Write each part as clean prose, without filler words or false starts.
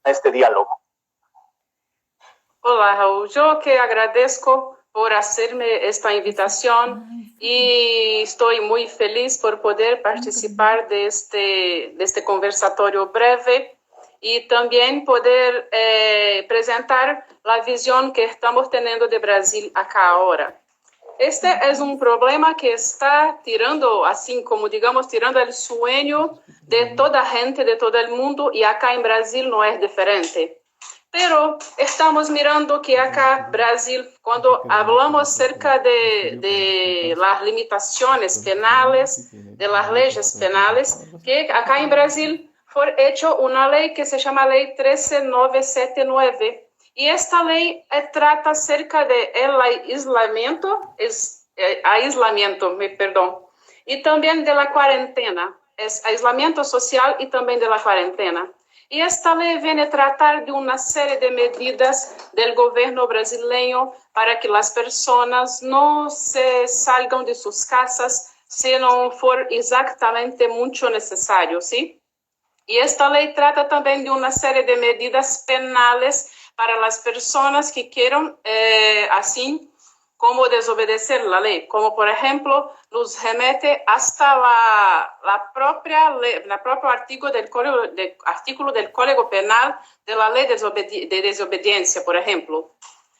a este diálogo. Olá, Raul. Eu que agradeço por hacerme esta invitação e estou muito feliz por poder participar deste conversatório breve e também poder apresentar a visão que estamos tendo de Brasil acá agora. Este é um problema que está tirando, assim como digamos, tirando o sonho de toda a gente, de todo o mundo, e acá em Brasil não é diferente. Pero estamos mirando que acá, Brasil, quando hablamos acerca de las limitaciones penales, de las leyes penales, que acá en Brasil fue hecho una ley que se llama Ley 13979. Y esta ley trata acerca de el aislamiento, perdón, y también de la cuarentena, es aislamiento social y también de la cuarentena. E esta lei vem tratar de uma série de medidas do governo brasileiro para que as pessoas não se salgam de suas casas se não for exatamente muito necessário, ¿sí? E esta lei trata também de uma série de medidas penales para as pessoas que queiram, assim, como desobedecer la ley, como por ejemplo nos remete hasta la propio artículo del Código Penal de la ley de desobediencia, por ejemplo.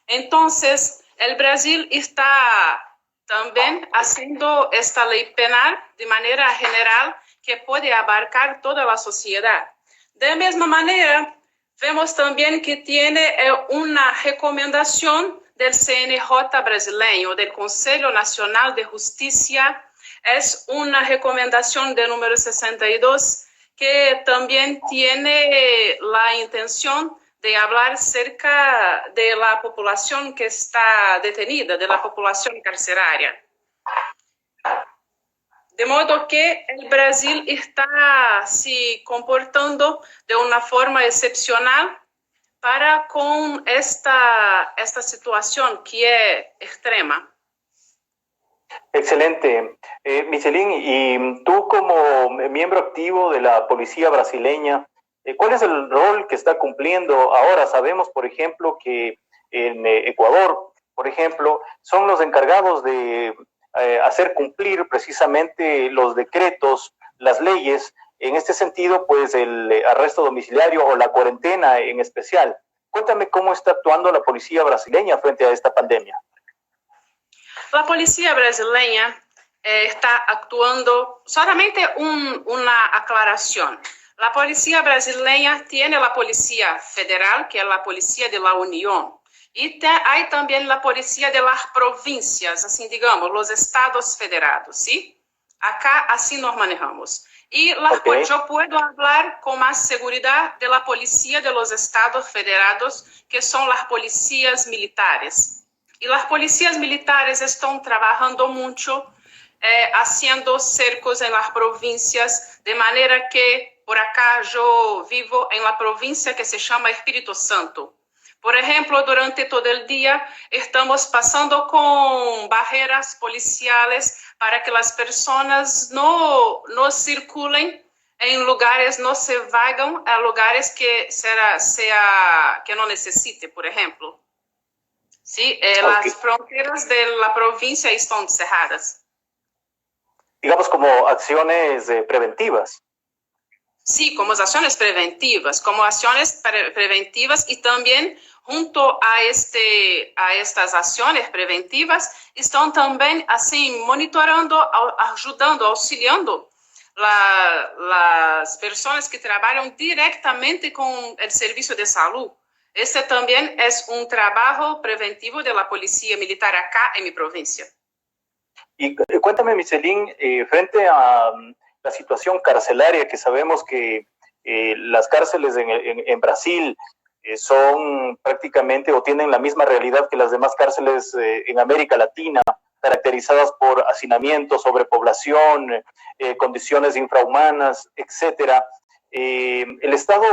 Entonces, el Brasil está también haciendo esta ley penal de manera general que puede abarcar toda la sociedad. De la misma manera, vemos también que tiene una recomendación del CNJ brasileño, del Conselho Nacional de Justicia. Es una recomendación de número 62 que también tiene la intención de hablar cerca de la población que está detenida, de la población carceraria. De modo que el Brasil está se comportando de una forma excepcional para con esta situación que es extrema. Excelente. Michelín, y tú como miembro activo de la policía brasileña, ¿cuál es el rol que está cumpliendo ahora? Sabemos, por ejemplo, que en Ecuador, por ejemplo, son los encargados de hacer cumplir precisamente los decretos, las leyes. En este sentido, pues el arresto domiciliario o la cuarentena en especial. Cuéntame cómo está actuando la policía brasileña frente a esta pandemia. La policía brasileña está actuando, solamente una aclaración. La policía brasileña tiene la policía federal, que es la policía de la Unión, y hay también la policía de las provincias, así digamos, los estados federados, ¿sí? Acá así nos manejamos. Y yo puedo hablar con más seguridad de la policía de los estados federados, que son las policías militares. Y las policías militares están trabajando mucho, haciendo cercos en las provincias, de manera que por acá yo vivo en la provincia que se llama Espíritu Santo. Por ejemplo, durante todo el día estamos pasando con barreras policiales para que las personas no circulen en lugares, no se vayan a lugares que que no necesite, por ejemplo. Sí, las fronteras de la provincia están cerradas. Digamos como acciones preventivas. Sí, como acciones preventivas y también junto a estas acciones preventivas están también así monitorando, ayudando, auxiliando las personas que trabajan directamente con el servicio de salud. Este también es un trabajo preventivo de la policía militar acá en mi provincia. Y cuéntame, Michelín, frente a la situación carcelaria, que sabemos que las cárceles en Brasil son prácticamente o tienen la misma realidad que las demás cárceles en América Latina, caracterizadas por hacinamiento, sobrepoblación, condiciones infrahumanas, etcétera. El Estado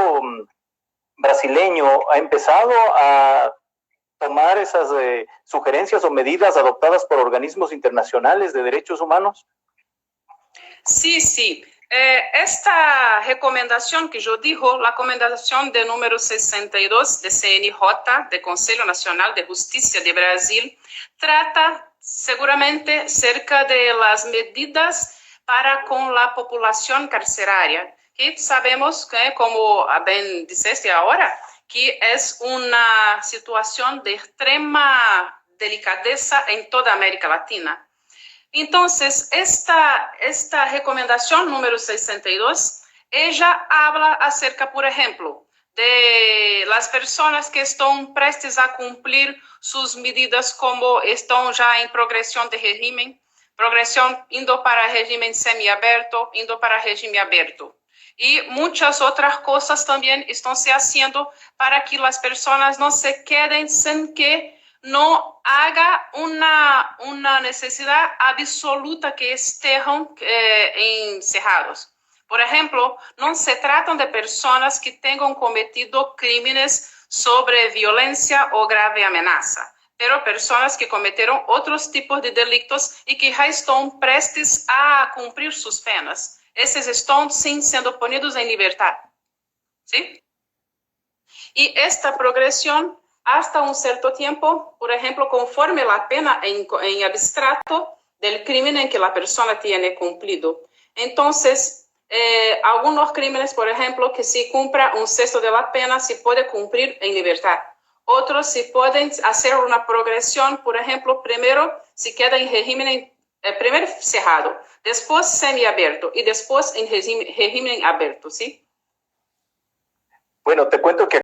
brasileño ha empezado a tomar esas sugerencias o medidas adoptadas por organismos internacionales de derechos humanos? Sí, sí. Esta recomendación que yo digo, la recomendación de número 62 de CNJ, de Conselho Nacional de Justicia de Brasil, trata seguramente cerca de las medidas para con la población carceraria, que sabemos que, como bien disseste ahora, que es una situación de extrema delicadeza en toda América Latina. Entonces, esta recomendación número 62, ella habla acerca, por ejemplo, de las personas que están prestes a cumplir sus medidas, como están ya en progresión de régimen, progresión indo para régimen semiaberto, indo para régimen abierto. Y muchas otras cosas también están se haciendo para que las personas no se queden sin que no haga una necesidad absoluta que estén encerrados. Por ejemplo, no se tratan de personas que tengan cometido crímenes sobre violencia o grave amenaza, pero personas que cometeram outros tipos de delitos e que já estão prestes a cumprir suas penas. Esses estão, sim, sendo punidos em liberdade. ¿Sí? E esta progressão, hasta un cierto tiempo, por ejemplo, conforme la pena en abstracto del crimen en que la persona tiene cumplido. Entonces, algunos crímenes, por ejemplo, que si cumpla un sexto de la pena, se puede cumplir en libertad. Otros se pueden hacer una progresión, por ejemplo, primero se queda en régimen primero cerrado, después semiabierto y después en régimen abierto, ¿sí? Bueno, te cuento que